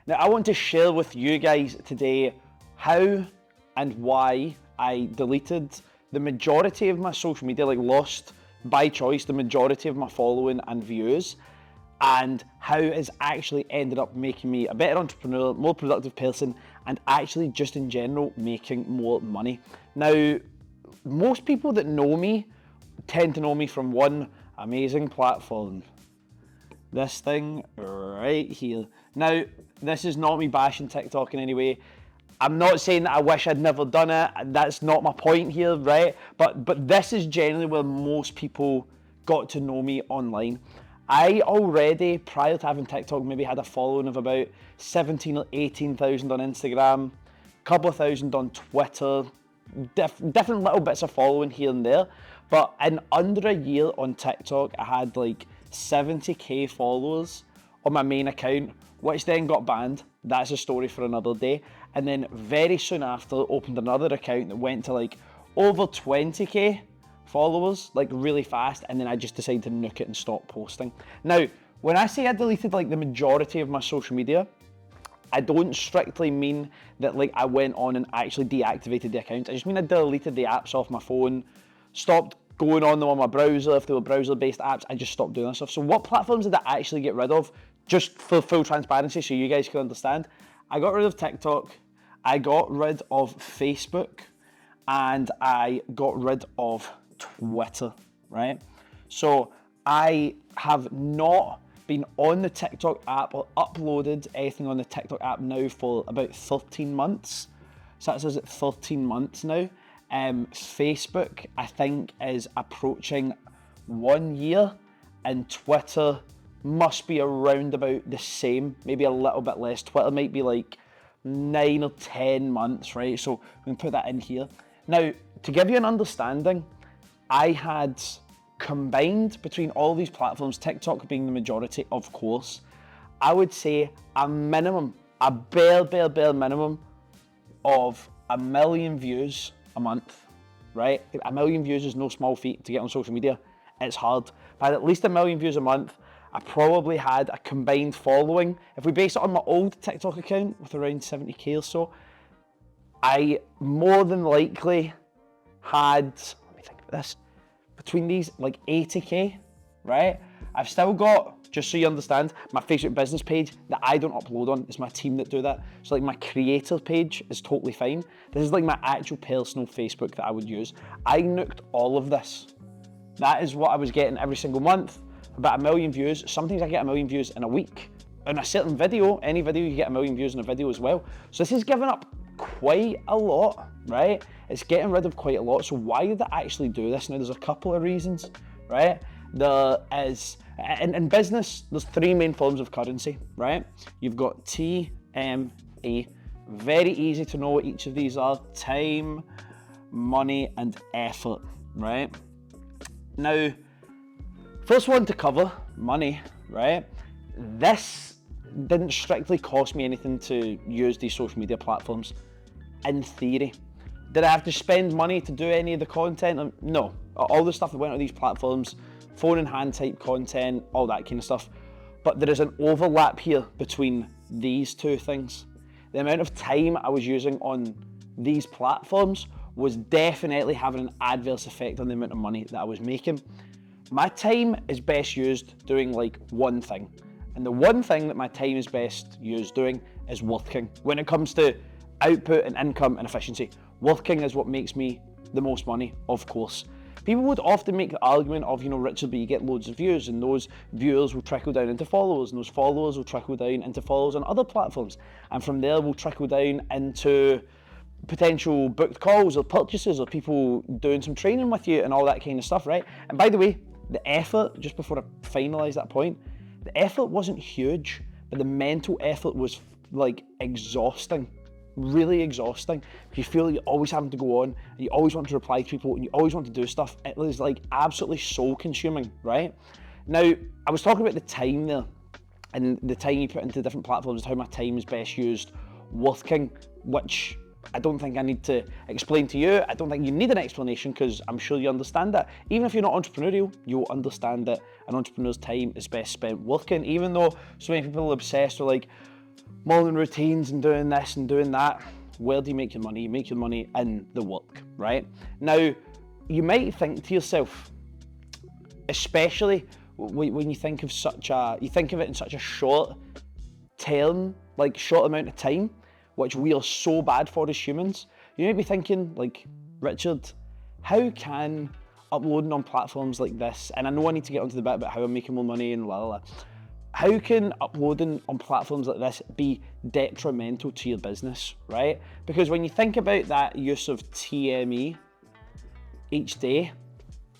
Now, I want to share with you guys today how and why I deleted the majority of my social media, like lost by choice the majority of my following and views, and how it's actually ended up making me a better entrepreneur, more productive person, and actually just in general making more money. Now, most people that know me tend to know me from one amazing platform. This thing right here. Now, this is not me bashing TikTok in any way. I'm not saying that I wish I'd never done it. That's not my point here, right? But this is generally where most people got to know me online. I already, prior to having TikTok, maybe had a following of about 17 or 18,000 on Instagram, a couple of thousand on Twitter, different little bits of following here and there. But in under a year on TikTok, I had like 70k followers on my main account, which then got banned. That's a story for another day. And then very soon after, opened another account that went to like over 20k followers, like really fast. And then I just decided to nuke it and stop posting. Now, when I say I deleted like the majority of my social media, I don't strictly mean that like I went on and actually deactivated the account. I just mean I deleted the apps off my phone, stopped going on them on my browser. If they were browser-based apps, I just stopped doing that stuff. So what platforms did I actually get rid of? Just for full transparency, so you guys can understand. I got rid of TikTok, I got rid of Facebook, and I got rid of Twitter, right? So I have not been on the TikTok app or uploaded anything on the TikTok app now for about 13 months. So that says it 13 months now. Facebook, I think, is approaching 1 year, and Twitter must be around about the same, maybe a little bit less. Twitter might be like 9 or 10 months, right? So we can put that in here. Now, to give you an understanding, I had combined between all these platforms, TikTok being the majority, of course, I would say a minimum, a bare minimum of 1 million views a month, right? 1 million views is no small feat to get on social media. It's hard. If I had at least 1 million views a month, I probably had a combined following. If we base it on my old TikTok account with around 70k or so, I more than likely had, let me think about this, between these like 80k, right? I've still got, just so you understand, my Facebook business page that I don't upload on. It's my team that do that. So like my creator page is totally fine. This is like my actual personal Facebook that I would use. I nuked all of this. That is what I was getting every single month. About 1 million views. Sometimes I get 1 million views in a week. In a certain video, any video, you get 1 million views in a video as well. So this is giving up quite a lot, right? It's getting rid of quite a lot. So why did I actually do this? Now, there's a couple of reasons, right? There is, in business, there's 3 main forms of currency, right? You've got TME. Very easy to know what each of these are. Time, money, and effort, right? Now, first one to cover, money, right? This didn't strictly cost me anything to use these social media platforms, in theory. Did I have to spend money to do any of the content? No. All the stuff that went on these platforms, phone in hand type content, all that kind of stuff. But there is an overlap here between these two things. The amount of time I was using on these platforms was definitely having an adverse effect on the amount of money that I was making. My time is best used doing like one thing. And the one thing that my time is best used doing is working. When it comes to output and income and efficiency, working is what makes me the most money, of course. People would often make the argument of, Richard, but you get loads of views, and those viewers will trickle down into followers, and those followers will trickle down into followers on other platforms. And from there will trickle down into potential booked calls or purchases or people doing some training with you and all that kind of stuff, right? And by the way, the effort, just before I finalise that point, the effort wasn't huge, but the mental effort was like exhausting, really exhausting. You feel like you're always having to go on, and you always want to reply to people, and you always want to do stuff. It was like absolutely soul consuming, right? Now, I was talking about the time there, and the time you put into different platforms, how my time is best used working, which I don't think I need to explain to you. I don't think you need an explanation, because I'm sure you understand that. Even if you're not entrepreneurial, you'll understand that an entrepreneur's time is best spent working, even though so many people are obsessed with like, morning routines and doing this and doing that. Where do you make your money? You make your money in the work, right? Now, you might think to yourself, especially when you think of it in such a short term, like short amount of time, which we are so bad for as humans. You might be thinking, like, Richard, how can uploading on platforms like this, and I know I need to get onto the bit about how I'm making more money and la la la, how can uploading on platforms like this be detrimental to your business, right? Because when you think about that use of TME each day,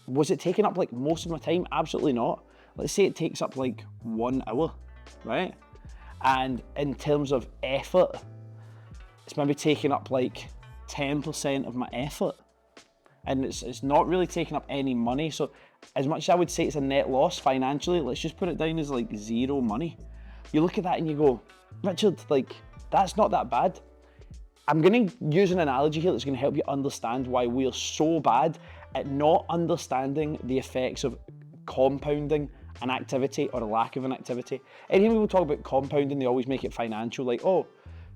was it taking up like most of my time? Absolutely not. Let's say it takes up like 1 hour, right? And in terms of effort, it's maybe taking up like 10% of my effort. And it's not really taking up any money. So as much as I would say it's a net loss financially, let's just put it down as like zero money. You look at that and you go, Richard, like, that's not that bad. I'm gonna use an analogy here that's gonna help you understand why we are so bad at not understanding the effects of compounding an activity or a lack of an activity. Anytime people talk about compounding, they always make it financial, like, oh,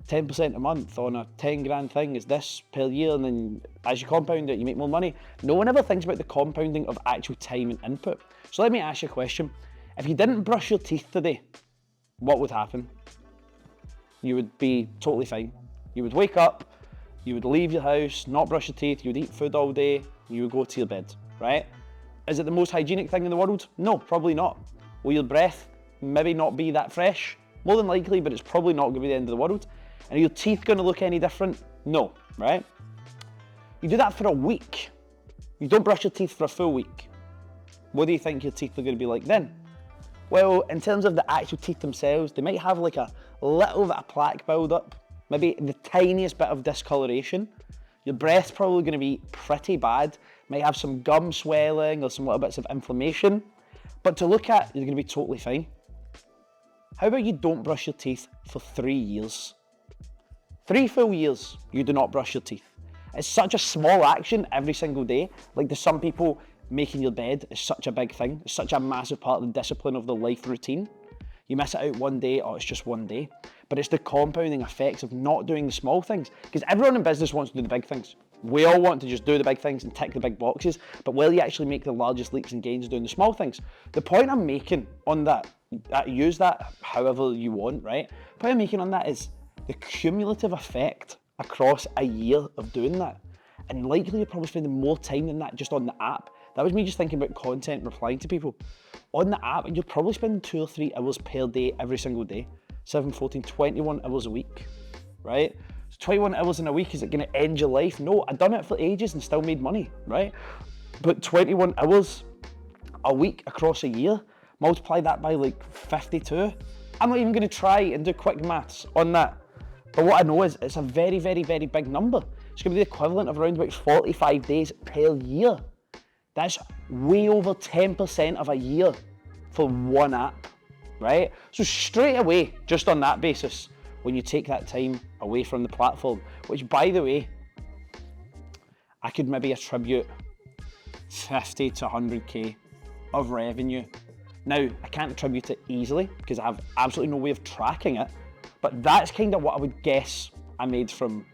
10% a month on a 10 grand thing is this per year, and then as you compound it, you make more money. No one ever thinks about the compounding of actual time and input. So let me ask you a question. If you didn't brush your teeth today, what would happen? You would be totally fine. You would wake up, you would leave your house, not brush your teeth, you would eat food all day, you would go to your bed, right? Is it the most hygienic thing in the world? No, probably not. Will your breath maybe not be that fresh? More than likely, but it's probably not going to be the end of the world. And are your teeth going to look any different? No, right? You do that for a week. You don't brush your teeth for a full week. What do you think your teeth are going to be like then? Well, in terms of the actual teeth themselves, they might have like a little bit of plaque build up, maybe the tiniest bit of discoloration. Your breath's probably going to be pretty bad, might have some gum swelling or some little bits of inflammation, but to look at, you're going to be totally fine. How about you don't brush your teeth for 3 years? 3 full years, you do not brush your teeth. It's such a small action every single day. Like, there's some people making your bed is such a big thing. It's such a massive part of the discipline of the life routine. You miss it out one day, oh, it's just one day. But it's the compounding effects of not doing the small things. Because everyone in business wants to do the big things. We all want to just do the big things and tick the big boxes, but will you actually make the largest leaps and gains doing the small things? The point I'm making on that, use that however you want, right? The point I'm making on that is the cumulative effect across a year of doing that. And likely you're probably spending more time than that just on the app. That was me just thinking about content, replying to people. On the app, and you're probably spending 2 or 3 hours per day, every single day. 7, 14, 21 hours a week, right? So 21 hours in a week, is it gonna end your life? No, I've done it for ages and still made money, right? But 21 hours a week across a year, multiply that by like 52. I'm not even gonna try and do quick maths on that. But what I know is it's a very, very, very big number. It's gonna be the equivalent of around about 45 days per year. That's way over 10% of a year for one app, right? So straight away, just on that basis, when you take that time away from the platform, which by the way, I could maybe attribute 50 to 100K of revenue. Now, I can't attribute it easily because I have absolutely no way of tracking it, but that's kind of what I would guess I made from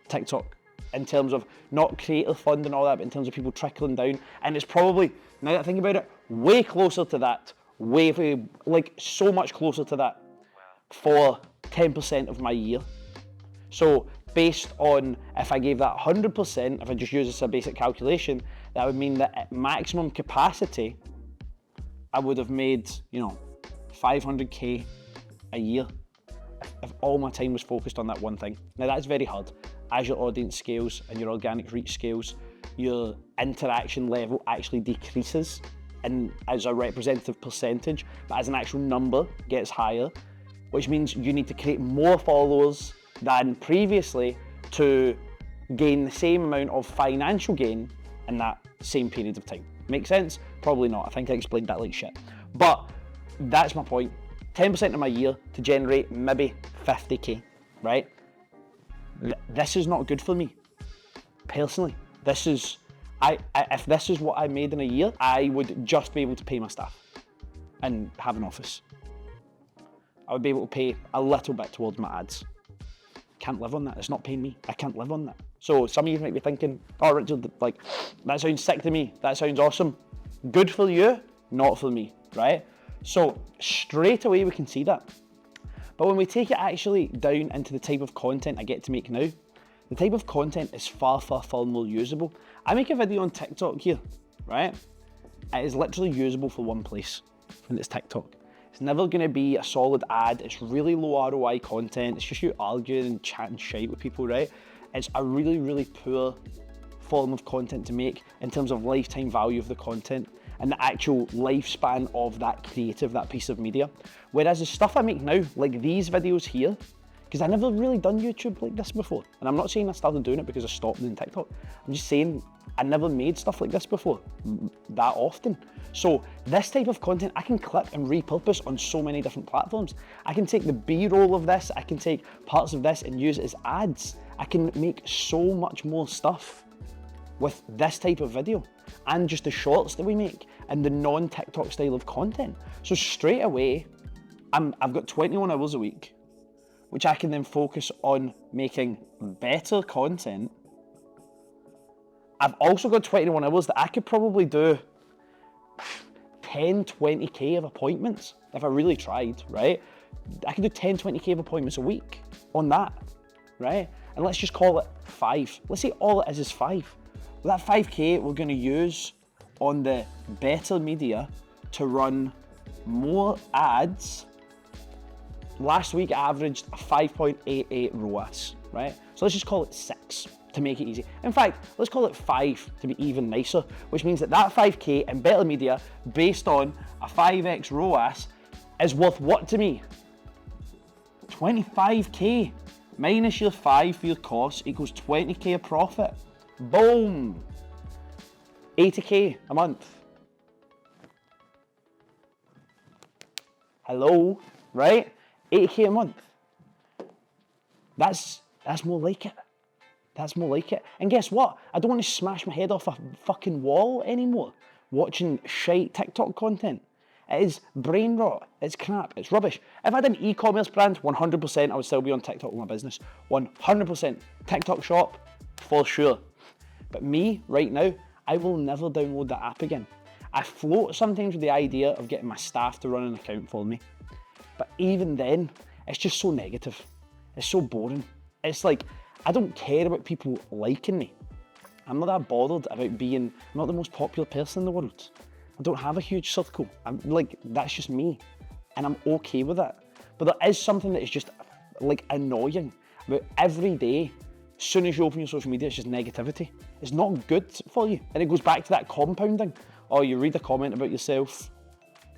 TikTok in terms of not creator fund and all that, but in terms of people trickling down. And it's probably, now that I think about it, way closer to that, way, like so much closer to that for 10% of my year. So based on, if I gave that 100%, if I just use this as a basic calculation, that would mean that at maximum capacity, I would have made, 500K a year if all my time was focused on that one thing. Now that's very hard. As your audience scales and your organic reach scales, your interaction level actually decreases and as a representative percentage, but as an actual number gets higher, which means you need to create more followers than previously to gain the same amount of financial gain in that same period of time. Make sense? Probably not. I think I explained that like shit. But that's my point. 10% of my year to generate maybe 50K, right? This is not good for me, personally. This is, if this is what I made in a year, I would just be able to pay my staff and have an office. I would be able to pay a little bit towards my ads. Can't live on that. It's not paying me. I can't live on that. So some of you might be thinking, oh, Richard, like, that sounds sick to me. That sounds awesome. Good for you, not for me, right? So straight away we can see that. But when we take it actually down into the type of content I get to make now, the type of content is far, far, far more usable. I make a video on TikTok here, right? It is literally usable for one place, and it's TikTok. It's never gonna be a solid ad. It's really low ROI content. It's just you arguing and chatting shite with people, right? It's a really, really poor form of content to make in terms of lifetime value of the content and the actual lifespan of that creative, that piece of media. Whereas the stuff I make now, like these videos here, because I never really done YouTube like this before. And I'm not saying I started doing it because I stopped doing TikTok. I'm just saying I never made stuff like this before, that often. So this type of content I can clip and repurpose on so many different platforms. I can take the B-roll of this, I can take parts of this and use it as ads. I can make so much more stuff with this type of video and just the shorts that we make and the non-TikTok style of content. So straight away, I've got 21 hours a week, which I can then focus on making better content. I've also got 21 hours that I could probably do 10, 20K of appointments if I really tried, right? I could do 10, 20K of appointments a week on that, right? And let's just call it 5. Let's say all it is 5. Well, that 5K we're gonna use on the better media to run more ads. Last week I averaged a 5.88 ROAS, right? So let's just call it 6 to make it easy. In fact, let's call it 5 to be even nicer, which means that 5K in better media based on a 5x ROAS is worth what to me? 25K minus your 5 for your costs equals 20K of profit. Boom! 80K a month. Hello, right? 80K a month. That's more like it. That's more like it. And guess what? I don't want to smash my head off a fucking wall anymore watching shite TikTok content. It is brain rot. It's crap. It's rubbish. If I had an e-commerce brand, 100% I would still be on TikTok with my business. 100%. TikTok shop, for sure. But me, right now, I will never download that app again. I float sometimes with the idea of getting my staff to run an account for me. But even then, it's just so negative. It's so boring. It's like, I don't care about people liking me. I'm not that bothered about being, I'm not the most popular person in the world. I don't have a huge circle. I'm like, that's just me. And I'm okay with that. But there is something that is just like annoying about every day. As soon as you open your social media, it's just negativity. It's not good for you. And it goes back to that compounding. Oh, you read a comment about yourself.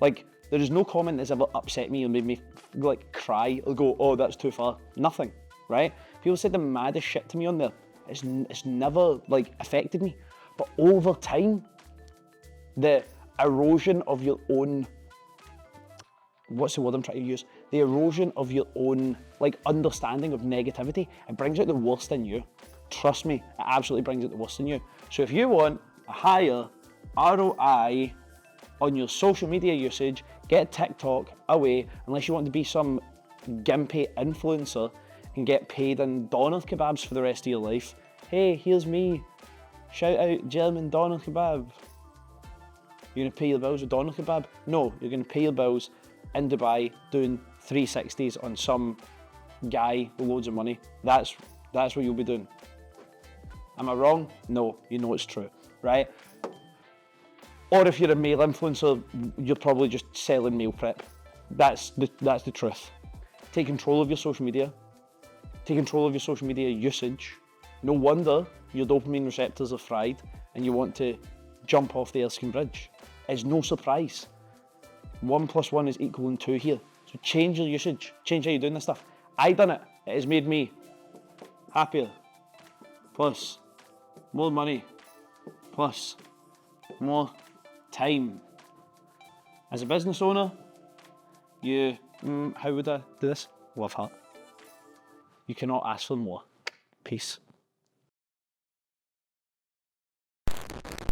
Like, there is no comment that's ever upset me or made me like cry or go, oh, that's too far. Nothing, right? People said the maddest shit to me on there. It's never like affected me. But over time, the erosion of your own, what's the word I'm trying to use? The erosion of your own like understanding of negativity, it brings out the worst in you. Trust me, it absolutely brings out the worst in you. So if you want a higher ROI on your social media usage, get TikTok away, unless you want to be some gimpy influencer and get paid in doner kebabs for the rest of your life. Hey, here's me. Shout out German doner kebab. You're gonna pay your bills with doner kebab? No, you're gonna pay your bills in Dubai doing 360s on some guy with loads of money. That's what you'll be doing. Am I wrong? No, you know it's true, right? Or if you're a male influencer, you're probably just selling meal prep. That's the truth. Take control of your social media. Take control of your social media usage. No wonder your dopamine receptors are fried and you want to jump off the Erskine Bridge. It's no surprise. 1 + 1 is equal to 2 here. So change your usage. Change how you're doing this stuff. I done it. It has made me happier. Plus, more money. Plus, more time. As a business owner, how would I do this? Love heart. You cannot ask for more. Peace.